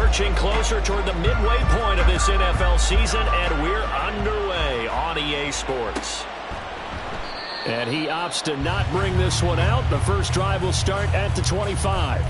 Marching closer toward the midway point of this NFL season, and we're underway on EA Sports. And he opts to not bring this one out. The first drive will start at the 25.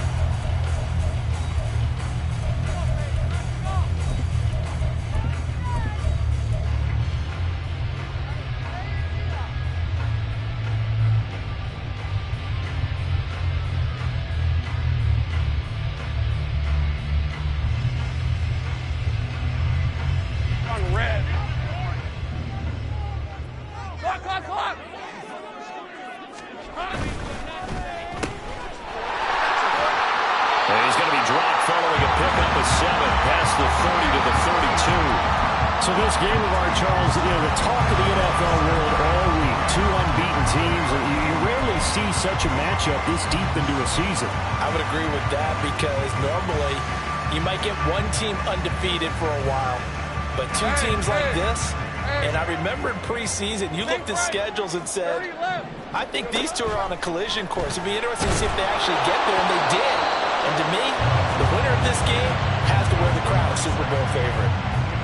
So this game of our, Charles, the talk of the NFL world all week. Two unbeaten teams, and you rarely see such a matchup this deep into a season. I would agree with that because normally you might get one team undefeated for a while, but two teams like this, and I remember in preseason, you looked at schedules and said, I think these two are on a collision course. It'd be interesting to see if they actually get there, and they did. And to me, the winner of this game has to wear the crown of Super Bowl favorite.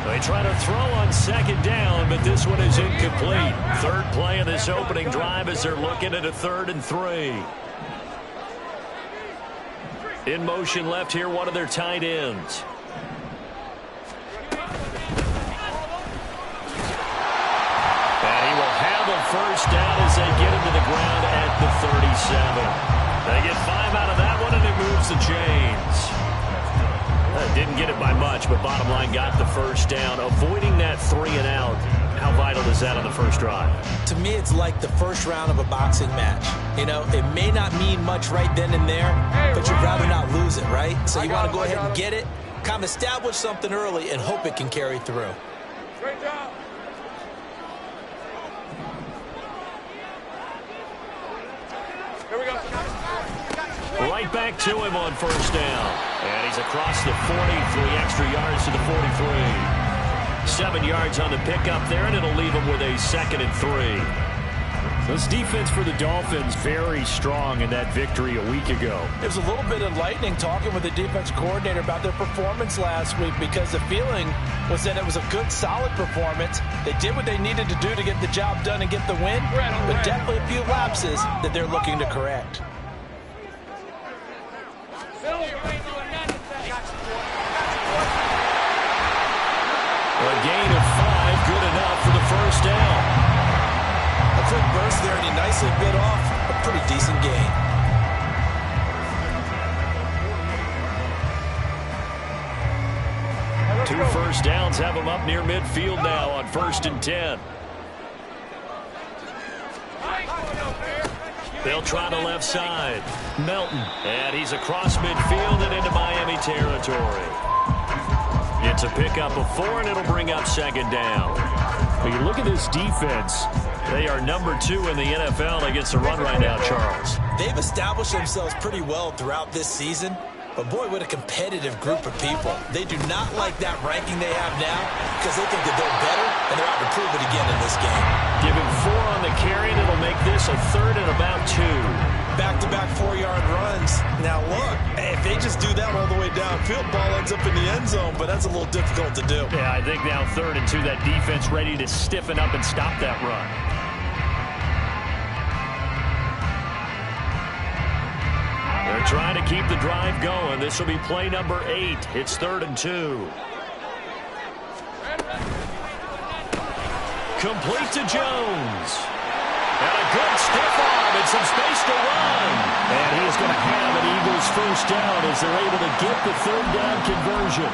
They try to throw on second down, but this one is incomplete. Third play of this opening drive as they're looking at a 3rd and 3. In motion left here, one of their tight ends. And he will have a first down as they get him to the ground at the 37. They get 5 out of that one, and it moves the chains. Didn't get it by much, but bottom line got the first down. Avoiding that 3 and out, how vital is that on the first drive? To me, it's like the first round of a boxing match. You know, it may not mean much right then and there, but you'd rather not lose it, right? So you want to go ahead and get it, kind of establish something early, and hope it can carry through. Great job. Here we go. Right back to him on first down. And he's across the 40, 3 extra yards to the 43. 7 yards on the pickup there, and it'll leave him with a 2nd and 3. This defense for the Dolphins very strong in that victory a week ago. It was a little bit enlightening talking with the defense coordinator about their performance last week because the feeling was that it was a good, solid performance. They did what they needed to do to get the job done and get the win, but definitely a few lapses that they're looking to correct. A gain of 5, good enough for the first down. A quick burst there, and he nicely bit off a pretty decent gain. Two first downs have him up near midfield now on 1st and 10. They'll try the left side. Melton, and he's across midfield and into Miami territory. It's a pickup of 4, and it'll bring up 2nd down. When you look at this defense, they are number 2 in the NFL against the run right now, Charles. They've established themselves pretty well throughout this season, but boy, what a competitive group of people. They do not like that ranking they have now because they think that they're better, and they're out to prove it again in this game. Give him 4 on the carry, and it'll make this a 3rd and about 2. Back-to-back 4-yard runs. Now look, if they just do that all the way downfield, ball ends up in the end zone, but that's a little difficult to do. Yeah, I think now 3rd and 2, that defense ready to stiffen up and stop that run. They're trying to keep the drive going. This will be play number 8. It's 3rd and 2. Complete to Jones. And a good stiff arm and some space to run. and he is going to have an Eagles first down as they're able to get the 3rd down conversion.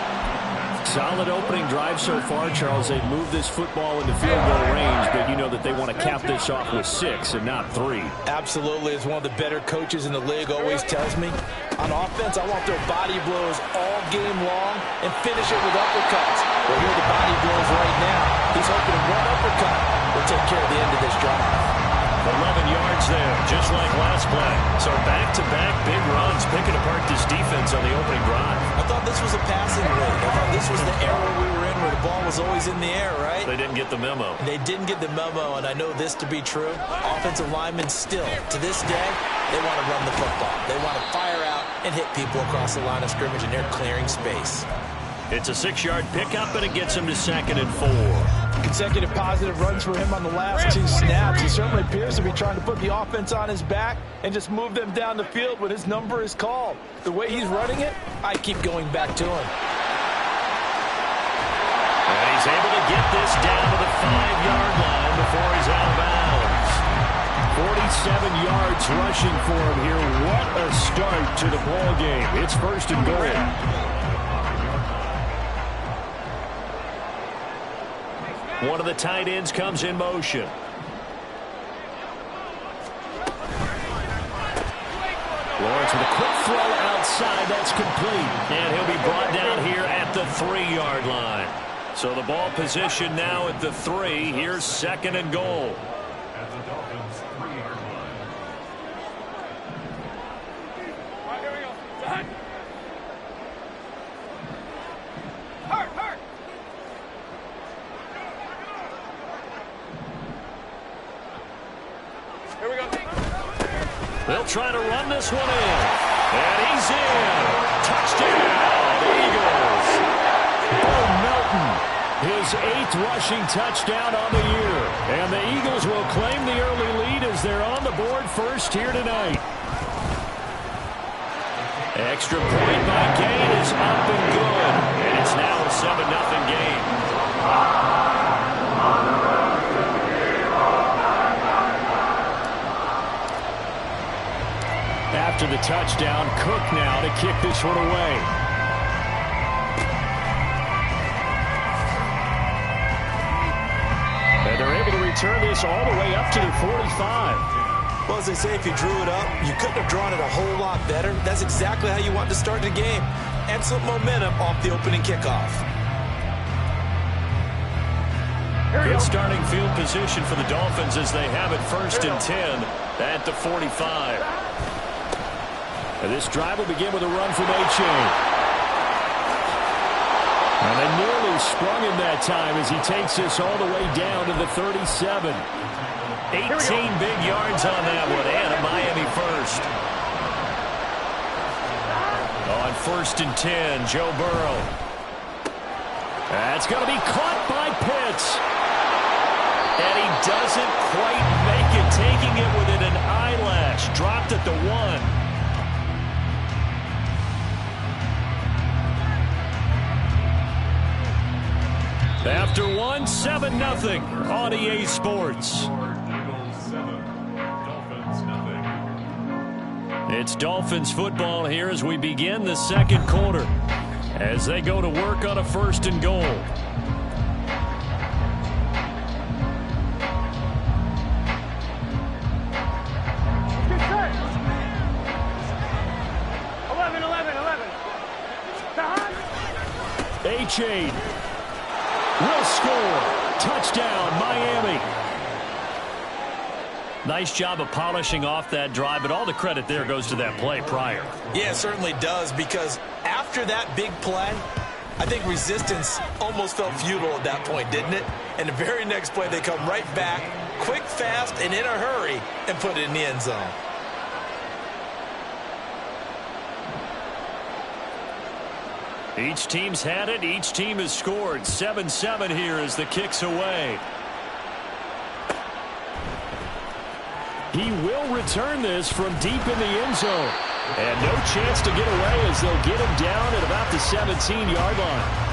Solid opening drive so far, Charles. They've moved this football into field goal range, but you know that they want to cap this off with 6 and not 3. Absolutely. As one of the better coaches in the league always tells me, on offense, I want their body blows all game long and finish it with uppercuts. Well, here are the body blows right now. He's hoping one uppercut will take care of the end of this drive. 11 yards there, just like last play. So back-to-back big runs, picking apart this defense on the opening drive. I thought this was a passing league. I thought this was the era we were in where the ball was always in the air, right? They didn't get the memo. They didn't get the memo, and I know this to be true. Offensive linemen still, to this day, they want to run the football. They want to fire out and hit people across the line of scrimmage, and they're clearing space. It's a 6-yard pickup, and it gets him to 2nd and 4. Consecutive positive runs for him on the last 2 snaps. He certainly appears to be trying to put the offense on his back and just move them down the field when his number is called. The way he's running it, I keep going back to him. And he's able to get this down to the 5-yard line before he's out of bounds. 47 yards rushing for him here. What a start to the ball game. It's 1st and goal. One of the tight ends comes in motion. Lawrence with a quick throw outside. That's complete. And he'll be brought down here at the 3-yard line. So the ball position now at the 3. Here's 2nd and goal. At the Dolphins' 3-yard line. All right, here we go. Done. Hurt. Here we go. They'll try to run this one in. And he's in. Touchdown, Eagles. Bo Melton, his 8th rushing touchdown on the year. And the Eagles will claim the early lead as they're on the board first here tonight. Extra point by Gain is up and good. And it's now a 7-0 game. After the touchdown, Cook now to kick this one away. And they're able to return this all the way up to the 45. Well, as they say, if you drew it up, you couldn't have drawn it a whole lot better. That's exactly how you want to start the game. Excellent momentum off the opening kickoff. Good starting field position for the Dolphins as they have it 1st and 10 at the 45. And this drive will begin with a run from A-Chain. And they nearly sprung him that time as he takes this all the way down to the 37. 18 big yards on that one, and a Miami first. On 1st and 10, Joe Burrow. That's going to be caught by Pitts. And he doesn't quite make it, taking it within an eyelash. Dropped at the 1. After 1, 7-0 on EA Sports. It's Dolphins football here as we begin the 2nd quarter. As they go to work on a 1st and goal. A-Chain will score. Touchdown, Miami. Nice job of polishing off that drive, but all the credit there goes to that play prior. Yeah, it certainly does, because after that big play, I think resistance almost felt futile at that point, didn't it? And the very next play, they come right back, quick, fast, and in a hurry, and put it in the end zone. Each team's had it. Each team has scored. 7-7 here as the kick's away. He will return this from deep in the end zone. And no chance to get away as they'll get him down at about the 17-yard line.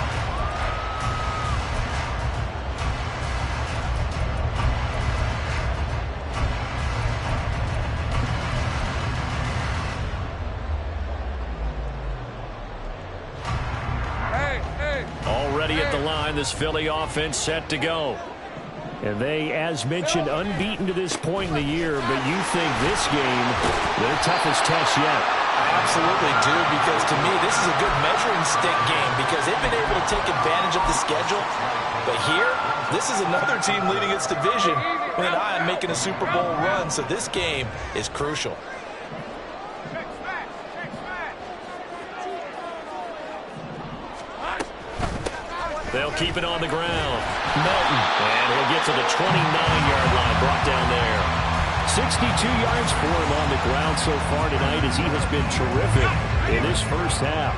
Already at the line, this Philly offense set to go. And they, as mentioned, unbeaten to this point in the year, but you think this game, their toughest test yet. I absolutely do, because to me, this is a good measuring stick game because they've been able to take advantage of the schedule. But here, this is another team leading its division with an eye on making a Super Bowl run, so this game is crucial. They'll keep it on the ground. Melton. And he'll get to the 29-yard line, brought down there. 62 yards for him on the ground so far tonight as he has been terrific in this first half.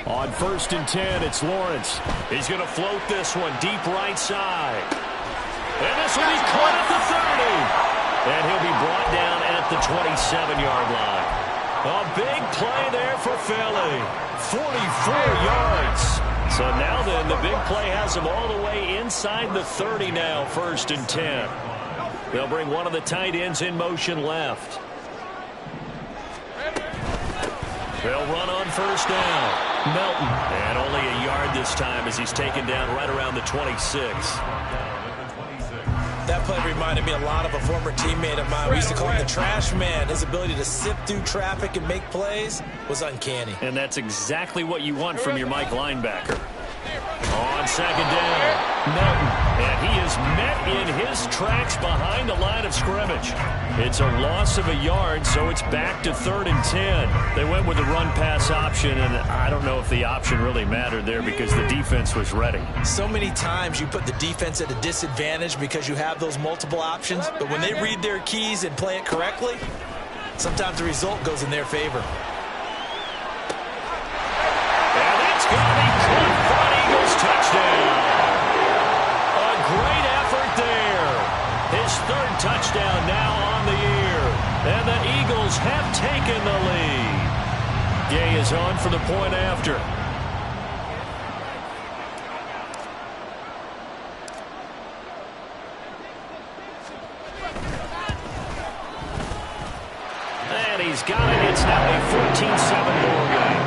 On 1st and 10, it's Lawrence. He's going to float this one deep right side. And this will be caught at the 30. And he'll be brought down at the 27-yard line. A big play there for Philly. 44 yards. So now then, the big play has him all the way inside the 30 now, 1st and 10. They'll bring one of the tight ends in motion left. They'll run on 1st down. Melton. And only a yard this time as he's taken down right around the 26. That play reminded me a lot of a former teammate of mine. We used to call him the trash man. His ability to sift through traffic and make plays was uncanny. And that's exactly what you want from your Mike linebacker. On 2nd down, Melton. And he is met in his tracks behind the line of scrimmage. It's a loss of a yard, so it's back to 3rd and 10. They went with the run-pass option, and I don't know if the option really mattered there because the defense was ready. So many times you put the defense at a disadvantage because you have those multiple options, but when they read their keys and play it correctly, sometimes the result goes in their favor. And it's going to be caught for an Eagles touchdown. A great effort there. His 3rd touchdown now on the year. And the Eagles have taken the lead. Gay is on for the point after. And he's got it. It's now a 14-7 ball game.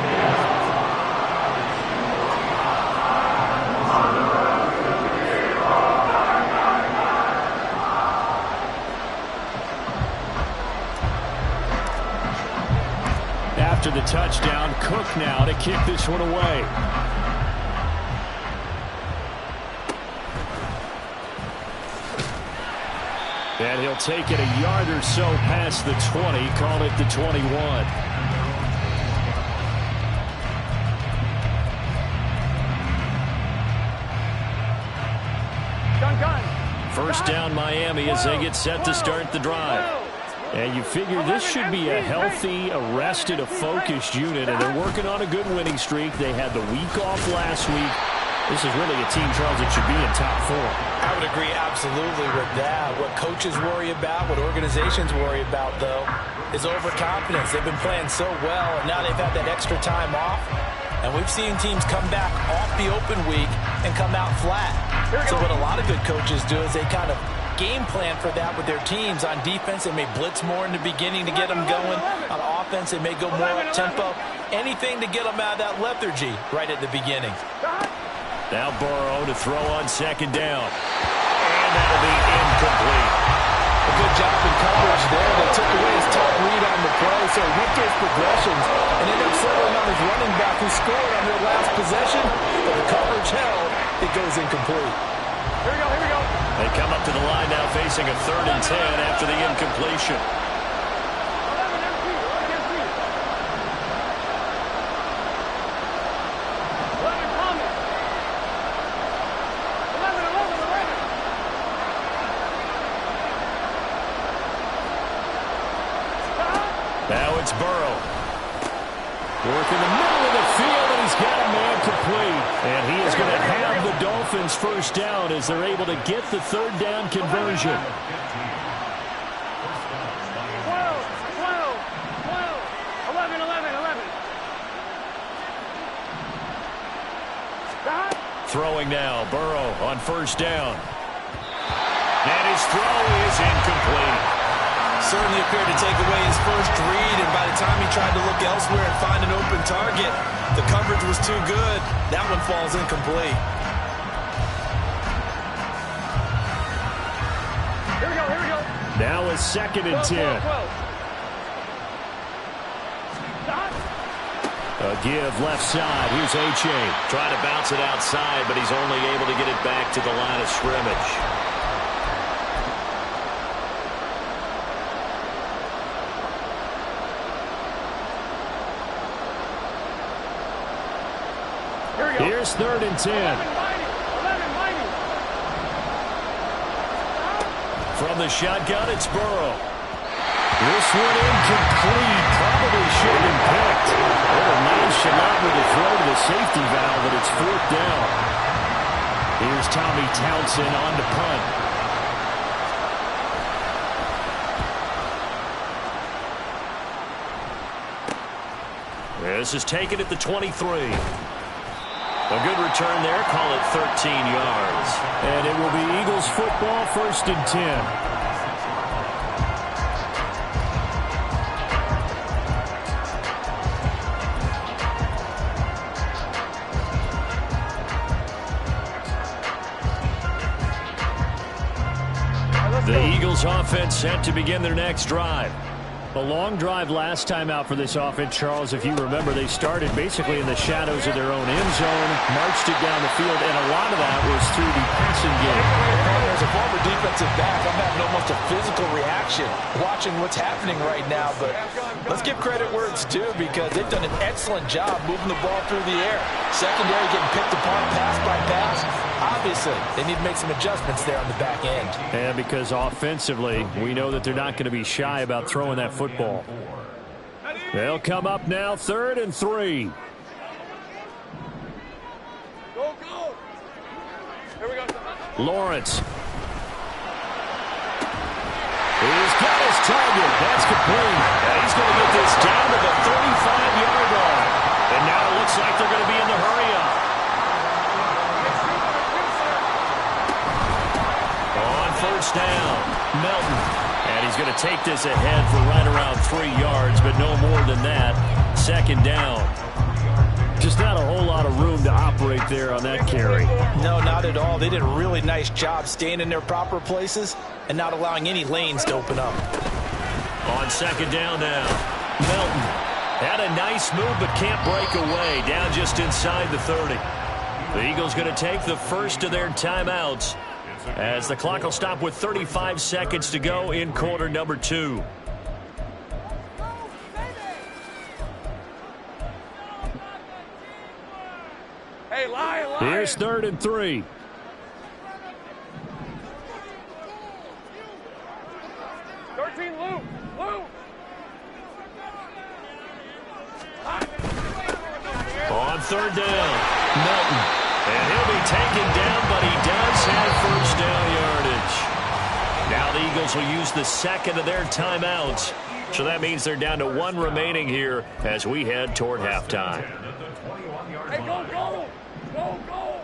After the touchdown, Cook now to kick this one away. And he'll take it a yard or so past the 20, call it the 21. First down Miami as they get set to start the drive. And you figure this should be a healthy, arrested, a focused unit, and they're working on a good winning streak. They had the week off last week. This is really a team, Charles, that should be in top 4. I would agree absolutely with that. What coaches worry about, what organizations worry about, though, is overconfidence. They've been playing so well, and now they've had that extra time off. And we've seen teams come back off the open week and come out flat. So what a lot of good coaches do is they kind of game plan for that with their teams. On defense, they may blitz more in the beginning to get them going. On offense, they may go more up-tempo. Anything to get them out of that lethargy right at the beginning. Now Burrow to throw on 2nd down. And that'll be incomplete. A good job in coverage there. They took away his top read on the play, so he went through his progressions and ended up settling on his running back who scored on their last possession. But the coverage held. It goes incomplete. Here we go, here we go. They come up to the line now facing a 3rd and 10 after the incompletion. Now it's Burrow. Work in the middle of the field, and he's got a man complete. And he is going to have the Dolphins first down as they're able to get the 3rd down conversion. 12, 11, 11, 11. Throwing now, Burrow on 1st down. And his throw is incomplete. Certainly appeared to take away his first read, and by the time he tried to look elsewhere and find an open target, the coverage was too good. That one falls incomplete. Here we go, here we go. Now a 2nd and 10. 12. A give left side. Here's H.A. Trying to bounce it outside, but he's only able to get it back to the line of scrimmage. Here we go. Here's 3rd and 10. 11, From the shotgun, it's Burrow. This one incomplete. Probably should have been picked. A little nonchalant with a throw to the safety valve, but it's 4th down. Here's Tommy Townsend on to punt. This is taken at the 23. A good return there. Call it 13 yards. And it will be Eagles football, 1st and 10. The Eagles offense set to begin their next drive. A long drive last time out for this offense, Charles. If you remember, they started basically in the shadows of their own end zone, marched it down the field, and a lot of that was through the passing game. As a former defensive back, I'm having almost a physical reaction watching what's happening right now. But let's give credit where it's due, because they've done an excellent job moving the ball through the air. Secondary getting picked apart pass by pass. Obviously, they need to make some adjustments there on the back end. And because offensively, we know that they're not going to be shy about throwing that football. They'll come up now, 3rd and 3. Go, go. Here we go. Lawrence. He's got his target. That's complete. And he's going to get this down to the 35-yard line. And now it looks like they're going to be in the hurry-up. On 1st down, Melton. And he's going to take this ahead for right around 3 yards, but no more than that. 2nd down. Just not a whole lot of room to operate there on that carry. No, not at all. They did a really nice job staying in their proper places and not allowing any lanes to open up. On 2nd down now, Melton had a nice move but can't break away. Down just inside the 30. The Eagles going to take the first of their timeouts as the clock will stop with 35 seconds to go in quarter number 2. Hey, lion. Here's 3rd and 3. Lou. On 3rd down, Melton. And he'll be taken down, but he does have 1st down yardage. Now the Eagles will use the 2nd of their timeouts. So that means they're down to 1 remaining here as we head toward halftime. Hey, go, go. Go, go.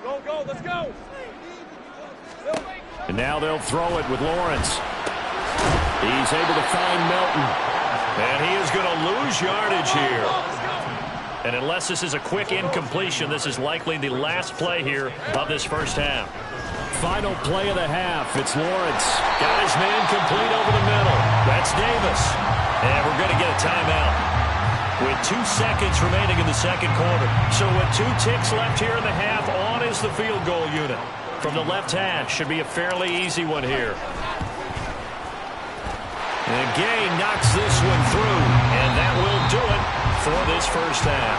Go, go, let's go. And now they'll throw it with Lawrence. He's able to find Melton. And he is going to lose yardage here. And unless this is a quick incompletion, this is likely the last play here of this first half. Final play of the half. It's Lawrence. Got his man complete over the middle. That's Davis. And we're going to get a timeout with 2 seconds remaining in the second quarter. So with 2 ticks left here in the half, on is the field goal unit. From the left hash, should be a fairly easy one here. And Gay knocks this one through, and that will do it for this first half.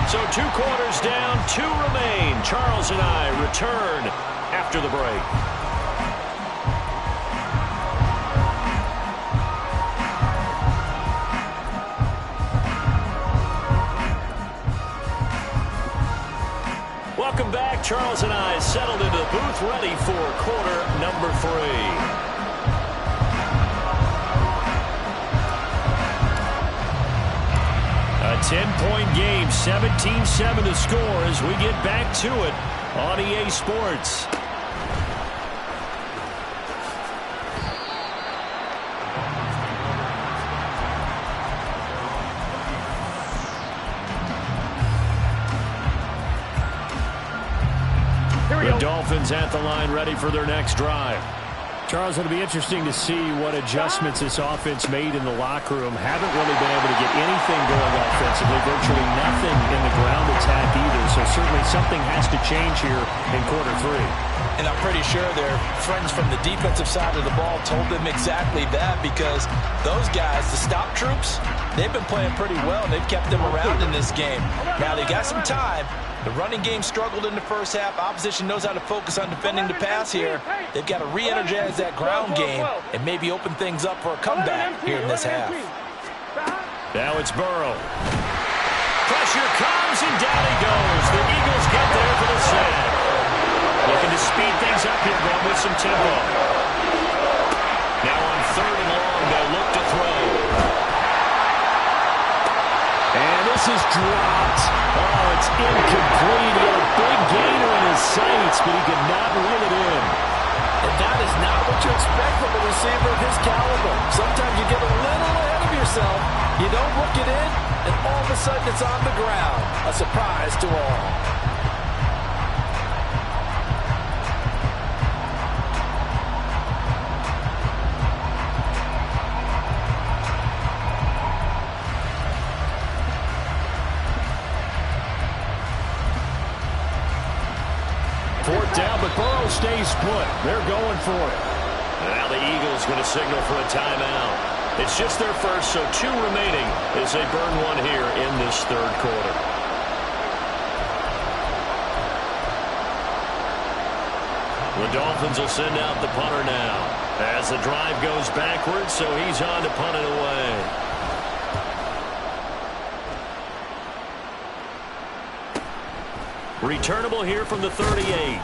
So 2 quarters down, 2 remain. Charles and I return after the break. Welcome back. Charles and I settled into the booth, ready for quarter number 3. A 10-point game, 17-7 to score as we get back to it on EA Sports. The Dolphins at the line, ready for their next drive. Charles, it'll be interesting to see what adjustments this offense made in the locker room. Haven't really been able to get anything going offensively, virtually nothing in the ground attack either. So certainly something has to change here in quarter 3. And I'm pretty sure their friends from the defensive side of the ball told them exactly that, because those guys, the stop troops, they've been playing pretty well. They've kept them around in this game. Now they got some time, The running game struggled in the first half. Opposition knows how to focus on defending the pass here. They've got to re-energize that ground game and maybe open things up for a comeback here in this half. Now it's Burrow. Pressure comes, and down he goes. The Eagles get there for the sack. Looking to speed things up here, going with some tempo. Now on 3rd and long, they'll look to throw. And this is dropped. Oh, it's incomplete. He had a big gainer in his sights, but he could not reel it in. And that is not what you expect from a receiver of his caliber. Sometimes you get a little ahead of yourself. You don't look it in, and all of a sudden it's on the ground. A surprise to all. Fourth down, but Burrow stays put. They're going for it. Now the Eagles going to signal for a timeout. It's just their first, so 2 remaining as they burn one here in this 3rd quarter. The Dolphins will send out the punter now as the drive goes backwards, so he's on to punt it away. Returnable here from the 38.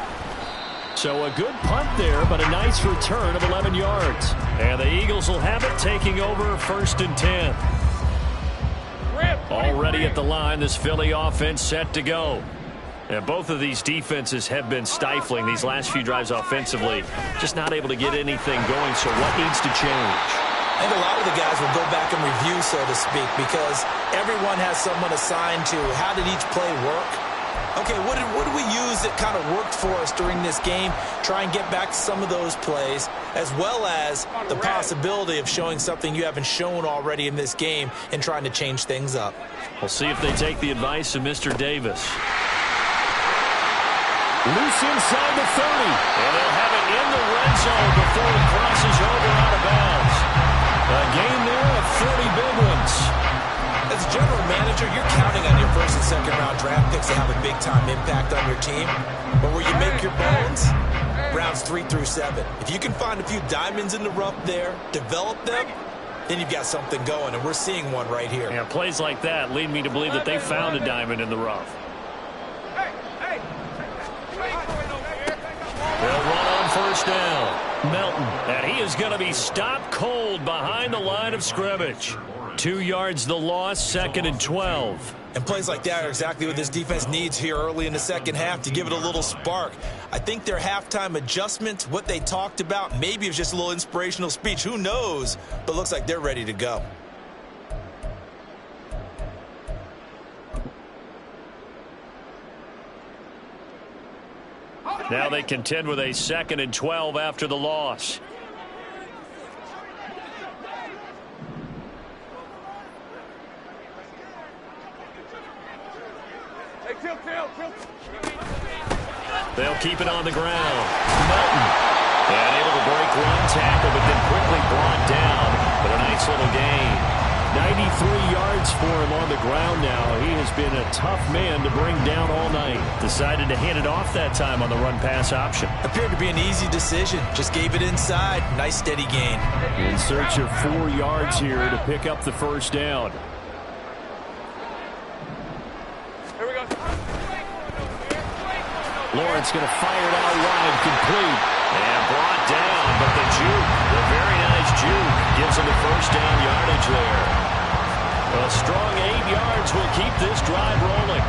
So a good punt there, but a nice return of 11 yards. And the Eagles will have it, taking over 1st and 10. Already at the line, this Philly offense set to go. And both of these defenses have been stifling these last few drives offensively. Just not able to get anything going, so what needs to change? I think a lot of the guys will go back and review, so to speak, because everyone has someone assigned to how did each play work. Okay, what did we use that kind of worked for us during this game? Try and get back to some of those plays, as well as the possibility of showing something you haven't shown already in this game and trying to change things up. We'll see if they take the advice of Mr. Davis. Loose inside the 30. And they'll have it in the red zone before he crosses over out of bounds. A game there of 30 big ones. As a general manager, you're counting on your 1st and 2nd round draft picks to have a big-time impact on your team. But where you make your bones, rounds 3 through 7. If you can find a few diamonds in the rough there, develop them, then you've got something going, and we're seeing one right here. Yeah, plays like that lead me to believe that they found a diamond in the rough. They'll run on 1st down. Melton, and he is going to be stopped cold behind the line of scrimmage. 2 yards the loss, 2nd and 12. And plays like that are exactly what this defense needs here early in the 2nd half to give it a little spark. I think their halftime adjustment, what they talked about, maybe it was just a little inspirational speech. Who knows? But looks like they're ready to go. Now they contend with a 2nd and 12 after the loss. They'll keep it on the ground. Melton. And able to break one tackle, but then quickly brought down. But a nice little gain. 93 yards for him on the ground now. He has been a tough man to bring down all night. Decided to hand it off that time on the run-pass option. Appeared to be an easy decision. Just gave it inside. Nice steady gain. In search of 4 yards here to pick up the 1st down. Lawrence going to fire it out wide, complete. And brought down, but the juke, the very nice juke, gives him the 1st down yardage there. A strong 8 yards will keep this drive rolling.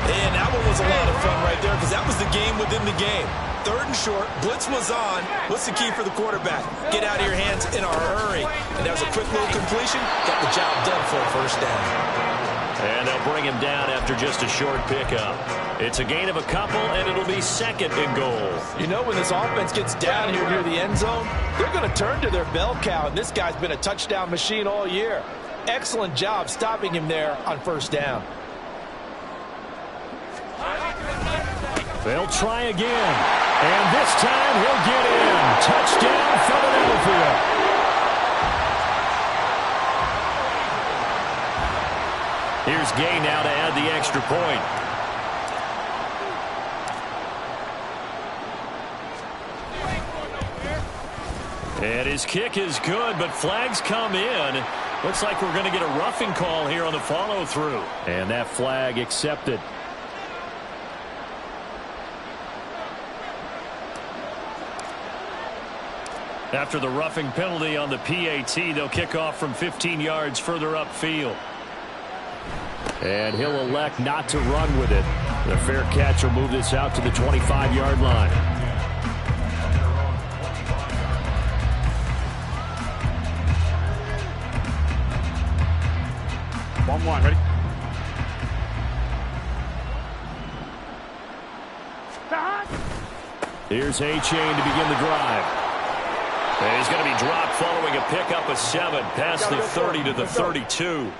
And that one was a lot of fun right there because that was the game within the game. 3rd and short, blitz was on. What's the key for the quarterback? Get out of your hands in a hurry. And that was a quick little completion. Got the job done for a 1st down. And they'll bring him down after just a short pickup. It's a gain of a couple, and it'll be 2nd and goal. You know, when this offense gets down here near the end zone, they're going to turn to their bell cow, and this guy's been a touchdown machine all year. Excellent job stopping him there on 1st down. They'll try again. And this time he'll get in. Touchdown, Philadelphia. Here's Gay now to add the extra point. And his kick is good, but flags come in. Looks like we're going to get a roughing call here on the follow-through. And that flag accepted. After the roughing penalty on the PAT, they'll kick off from 15 yards further upfield. And he'll elect not to run with it. The fair catch will move this out to the 25-yard line. One, ready? Here's A-Chain to begin the drive. And he's going to be dropped following a pickup of 7 past the 30 to the 32.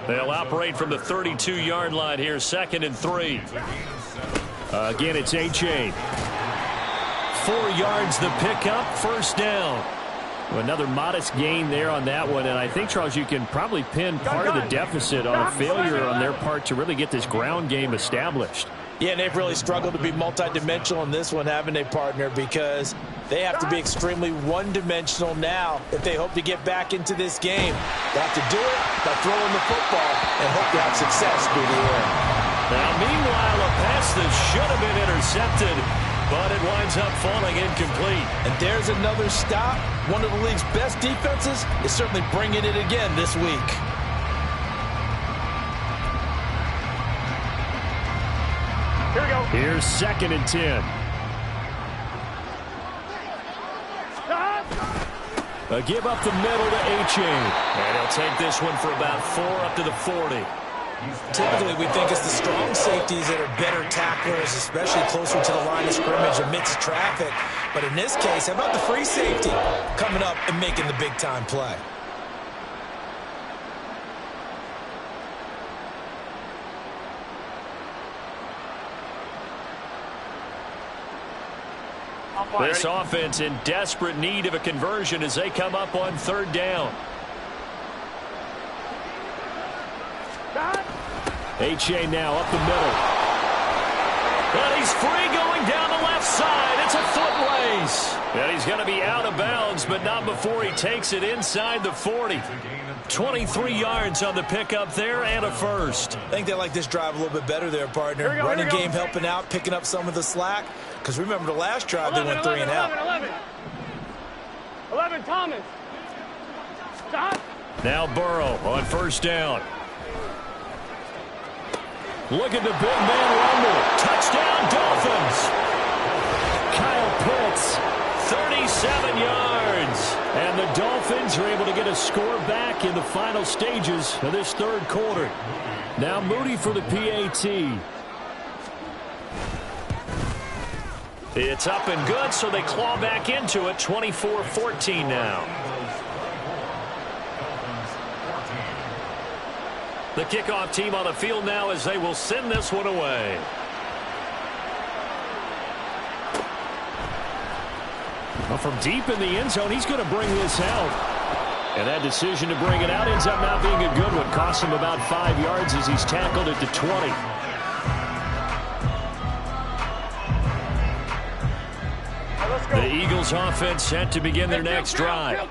They'll operate from the 32-yard line here, 2nd and 3. Again, it's A-Chain. 4 yards the pickup, 1st down. Another modest gain there on that one, and I think, Charles, you can probably pin part of the deficit on a failure on their part to really get this ground game established. Yeah, and they've really struggled to be multidimensional in this one, haven't they, partner? Because they have to be extremely one-dimensional now if they hope to get back into this game. They have to do it by throwing the football and hope to have success through the air. Now, meanwhile, a pass that should have been intercepted, but it winds up falling incomplete. And there's another stop. One of the league's best defenses is certainly bringing it again this week. Here we go. Here's 2nd and 10. A give up the middle to A-Chain. And he'll take this one for about 4 up to the 40. Typically, we think it's the strong safeties that are better tacklers, especially closer to the line of scrimmage amidst traffic. But in this case, how about the free safety coming up and making the big-time play? This offense in desperate need of a conversion as they come up on 3rd down. A-Chain now up the middle. And he's free going down the left side. It's a foot race. And he's going to be out of bounds, but not before he takes it inside the 40. 23 yards on the pickup there and a 1st. I think they like this drive a little bit better there, partner. Running game helping out, picking up some of the slack. Because remember the last drive, they went 3 and out. 11, Thomas. Stop. Now Burrow on 1st down. Look at the big man rumble. Touchdown, Dolphins. Kyle Pitts, 37 yards. And the Dolphins are able to get a score back in the final stages of this 3rd quarter. Now Moody for the PAT. It's up and good, so they claw back into it, 24-14 now. The kickoff team on the field now as they will send this one away. Well, from deep in the end zone, he's going to bring this out. And that decision to bring it out ends up not being a good one. Costs him about 5 yards as he's tackled at the 20. The Eagles offense set to begin their next drive.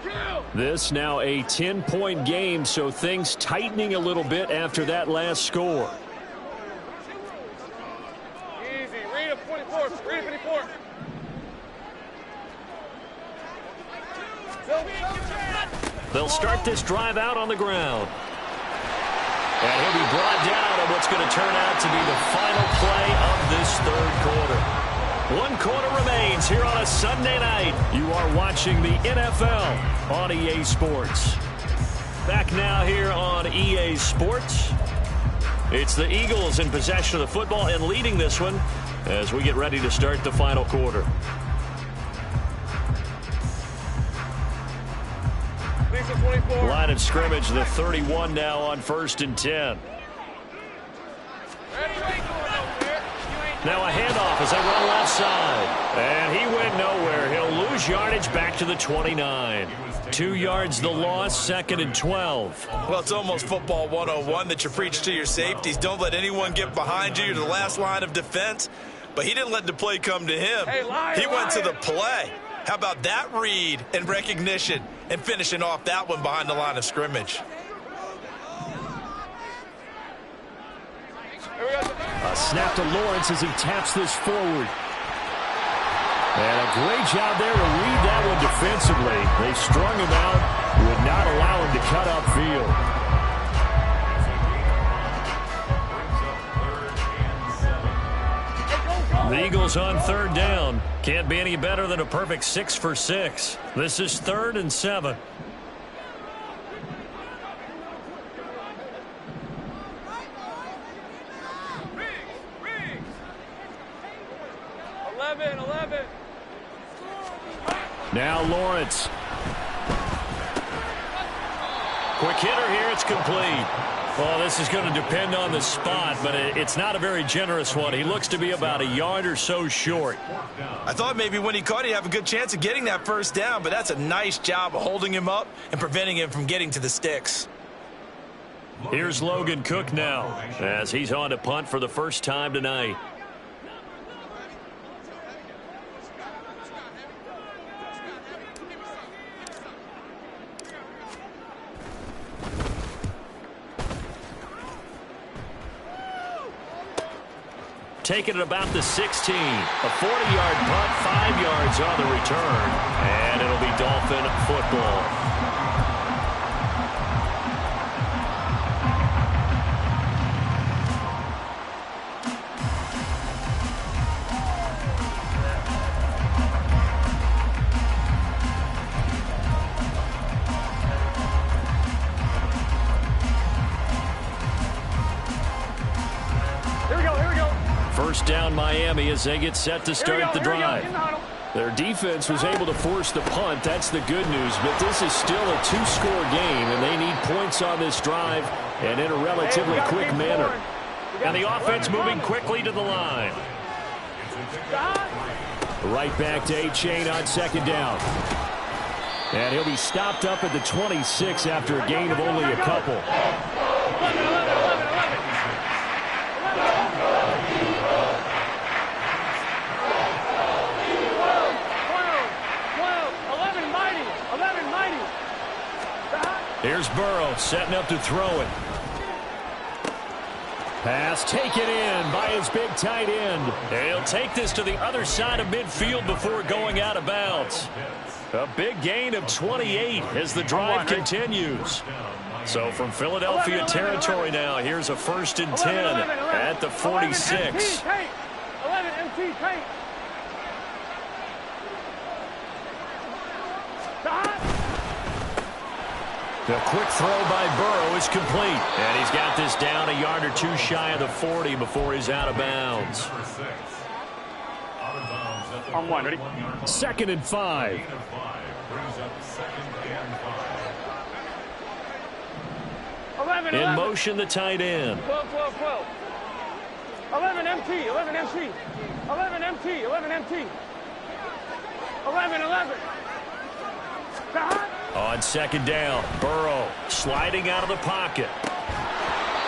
This now a 10-point game, so things tightening a little bit after that last score. Easy. Read a 24. Read a 24. They'll start this drive out on the ground. And he'll be brought down on what's going to turn out to be the final play of this 3rd quarter. 1 quarter remains here on a Sunday night. You are watching the NFL on EA Sports. Back now here on EA Sports. It's the Eagles in possession of the football and leading this one as we get ready to start the final quarter. Line of scrimmage, the 31 now on 1st and 10. Now a handoff as they run left side. And he went nowhere. He'll lose yardage back to the 29. 2 yards the loss, 2nd and 12. Well, it's almost football 101 that you preach to your safeties. Don't let anyone get behind you. You're the last line of defense. But he didn't let the play come to him. Hey, liar, he went to the play. How about that read and recognition and finishing off that one behind the line of scrimmage? A snap to Lawrence as he taps this forward. And a great job there to read that one defensively. They strung him out, would not allow him to cut upfield. The Eagles on third down. Can't be any better than a perfect 6 for 6. This is 3rd and 7. Now Lawrence. Quick hitter here. It's complete. Well, this is going to depend on the spot, but it's not a very generous one. He looks to be about a yard or so short. I thought maybe when he caught it, he'd have a good chance of getting that first down, but that's a nice job of holding him up and preventing him from getting to the sticks. Here's Logan Cook now as he's on to punt for the first time tonight. Taking it about the 16. A 40-yard punt, 5 yards on the return. And it'll be Dolphin football. First down Miami as they get set to start the drive. Their defense was able to force the punt. That's the good news. But this is still a 2-score game, and they need points on this drive and in a relatively quick manner. And the offense moving quickly to the line. Right back to A-Chain on second down. And he'll be stopped up at the 26 after a gain of only a couple. Here's Burrow setting up to throw it. Pass taken in by his big tight end. And he'll take this to the other side of midfield before going out of bounds. A big gain of 28 as the drive continues. So from Philadelphia territory now, here's a 1st and 10 at the 46. 11 MT tank. The quick throw by Burrow is complete. And he's got this down a yard or two shy of the 40 before he's out of bounds. On one, ready? 2nd and 5. In motion, the tight end. 12, 12, 12. 11 MT, 11 MT. 11 MT, 11 MT. 11, 11. On second down, Burrow sliding out of the pocket.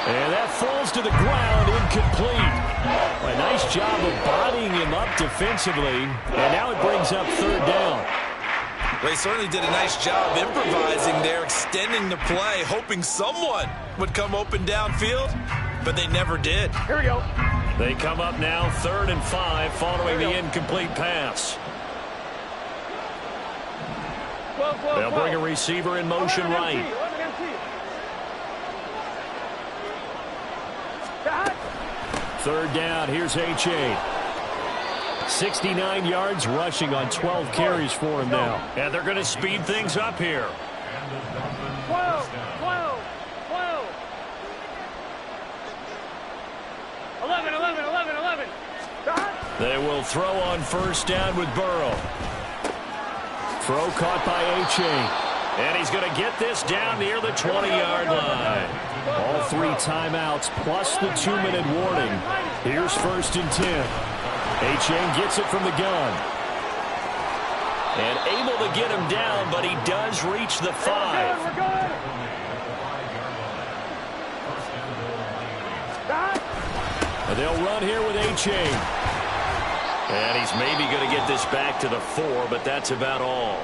And that falls to the ground, incomplete. A nice job of bodying him up defensively. And now it brings up 3rd down. They certainly did a nice job improvising there, extending the play, hoping someone would come open downfield, but they never did. Here we go. They come up now 3rd and 5 following the incomplete pass. 12, 12, They'll bring a receiver in motion right. 11 MT. 3rd down, here's A-Chain. 69 yards rushing on 12 carries for him now. And they're going to speed things up here. 12, 12, 12. 11, 11, 11, 11. They will throw on 1st down with Burrow. Throw caught by A-Chain. And he's going to get this down near the 20-yard line. All 3 timeouts plus the 2-minute warning. Here's 1st and 10. A-Chain gets it from the gun. And able to get him down, but he does reach the 5. We're good. And they'll run here with A-Chain. And he's maybe going to get this back to the 4, but that's about all.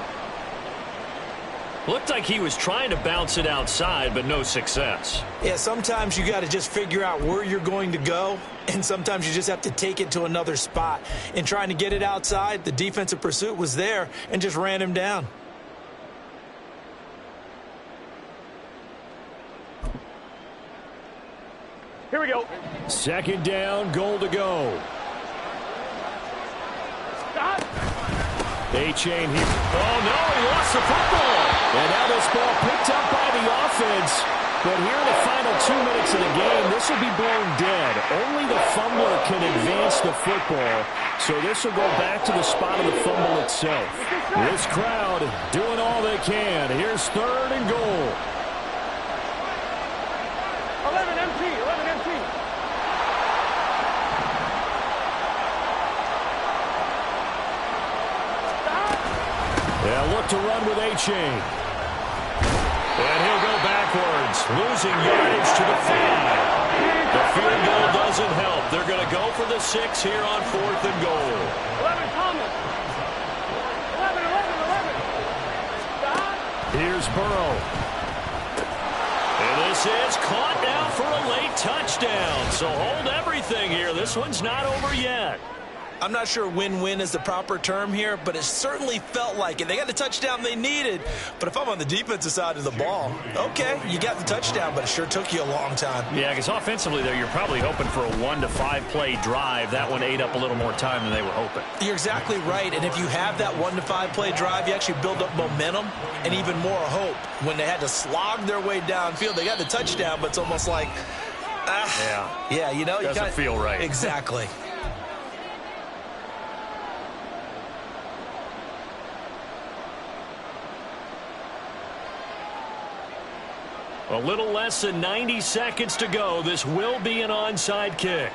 Looked like he was trying to bounce it outside, but no success. Yeah, sometimes you got to just figure out where you're going to go, and sometimes you just have to take it to another spot. In trying to get it outside, the defensive pursuit was there and just ran him down. Here we go. Second down, goal to go. Stop. A-chain here. Oh, no, he lost the football. And now this ball picked up by the offense. But here in the final 2 minutes of the game, this will be blown dead. Only the fumbler can advance the football. So this will go back to the spot of the fumble itself. This crowd doing all they can. Here's 3rd and goal. 11 empty. 11 empty. Yeah, look to run with A-chain. And he'll go backwards, losing yardage to the 5. The field goal doesn't help. They're going to go for the 6 here on 4th and goal. 11 Thomas. 11, 11, 11. Stop. Here's Burrow. And this is caught now for a late touchdown. So hold everything here. This one's not over yet. I'm not sure win-win is the proper term here, but it certainly felt like it. They got the touchdown they needed, but if I'm on the defensive side of the ball, okay, you got the touchdown, but it sure took you a long time. Yeah, because offensively there, you're probably hoping for a 1 to 5 play drive. That one ate up a little more time than they were hoping. You're exactly right, and if you have that 1 to 5 play drive, you actually build up momentum and even more hope. When they had to slog their way downfield, they got the touchdown, but it's almost like, yeah, you know, doesn't feel right. Exactly. A little less than 90 seconds to go. This will be an onside kick.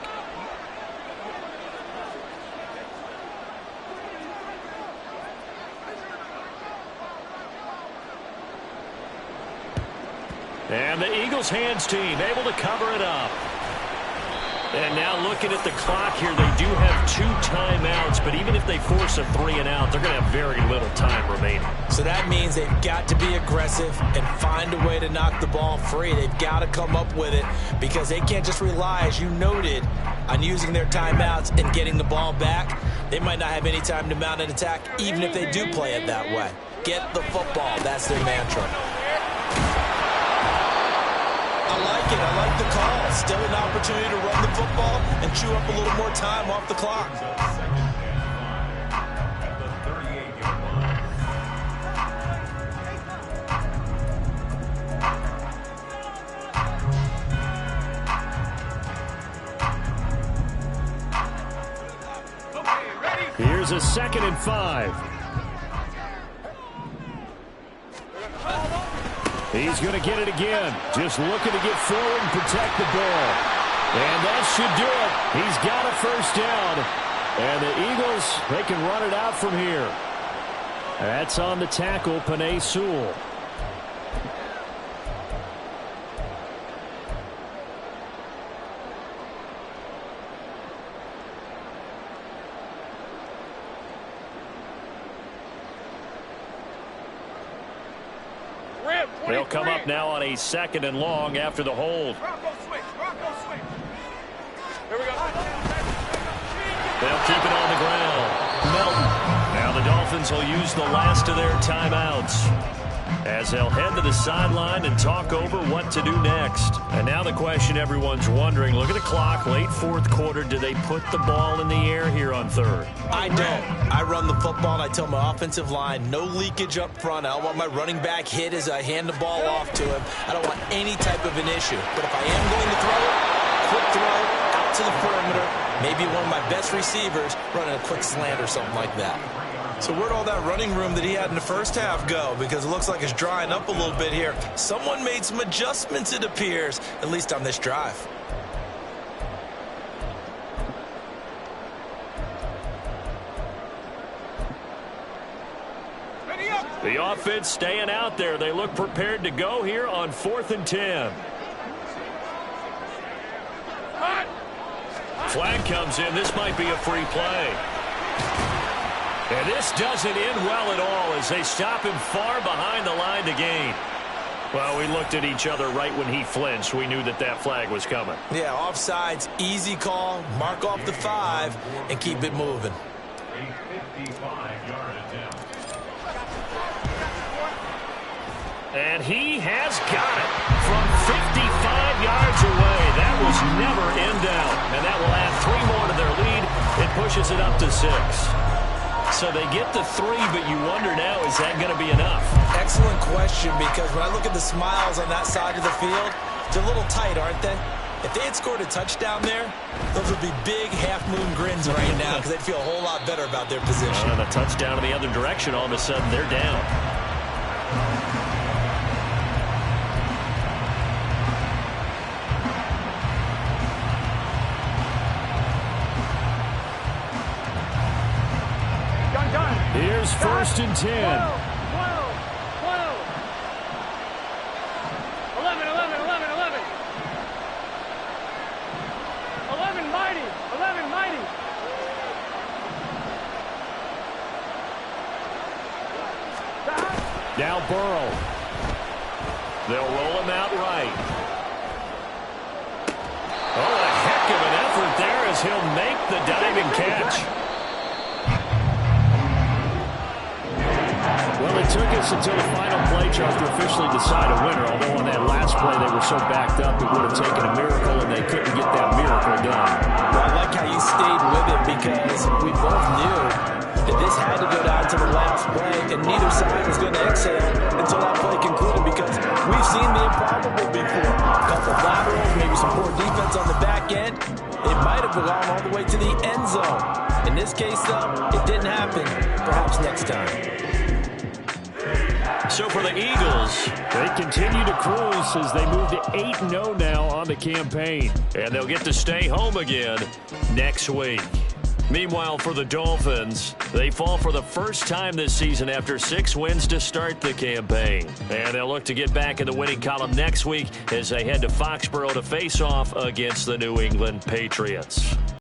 And the Eagles hands team able to cover it up. And now looking at the clock here, they do have 2 timeouts, but even if they force a 3 and out, they're going to have very little time remaining. So that means they've got to be aggressive and find a way to knock the ball free. They've got to come up with it because they can't just rely, as you noted, on using their timeouts and getting the ball back. They might not have any time to mount an attack, even if they do play it that way. Get the football. That's their mantra. I like the call. Still an opportunity to run the football and chew up a little more time off the clock. Here's a 2nd and 5. He's going to get it again. Just looking to get forward and protect the ball. And that should do it. He's got a 1st down. And the Eagles, they can run it out from here. That's on the tackle, Penei Sewell. They'll come up now on a 2nd and long after the hold. Rocco switch. Rocco switch. Here we go. They'll keep it on the ground. Melton. Now the Dolphins will use the last of their timeouts as they'll head to the sideline and talk over what to do next. And now the question everyone's wondering, look at the clock, late 4th quarter, do they put the ball in the air here on 3rd? I don't. I run the football and I tell my offensive line, no leakage up front. I don't want my running back hit as I hand the ball off to him. I don't want any type of an issue. But if I am going to throw it, quick throw, out to the perimeter, maybe one of my best receivers running a quick slant or something like that. So where'd all that running room that he had in the first half go? Because it looks like it's drying up a little bit here. Someone made some adjustments, it appears, at least on this drive. The offense staying out there. They look prepared to go here on 4th and 10. Flag comes in. This might be a free play. And this doesn't end well at all as they stop him far behind the line to gain. Well, we looked at each other right when he flinched. We knew that that flag was coming. Yeah, offsides, easy call, mark off the 5, and keep it moving. And he has got it from 55 yards away. That was never in doubt. And that will add 3 more to their lead. It pushes it up to 6. So they get the 3, but you wonder now, is that going to be enough? Excellent question, because when I look at the smiles on that side of the field, they're a little tight, aren't they? If they had scored a touchdown there, those would be big half-moon grins right now because they'd feel a whole lot better about their position. And a touchdown in the other direction, all of a sudden they're down. Here's 1st and 10. 11, 11, 11, 11. 11 mighty, 11 mighty. Now Burrow. They'll roll him out right. Oh, a heck of an effort there as he'll make the diving catch. Well, it took us until the final play, Charles, to officially decide a winner. Although on that last play they were so backed up, it would have taken a miracle, and they couldn't get that miracle done. Well, I like how you stayed with it because we both knew that this had to go down to the last play, and neither side was going to exhale until that play concluded because we've seen the improbable before. A couple of laterals, maybe some poor defense on the back end. It might have gone all the way to the end zone. In this case, though, it didn't happen. Perhaps next time. So for the Eagles, they continue to cruise as they move to 8-0 now on the campaign. and they'll get to stay home again next week. Meanwhile, for the Dolphins, they fall for the first time this season after 6 wins to start the campaign. And they'll look to get back in the winning column next week as they head to Foxborough to face off against the New England Patriots.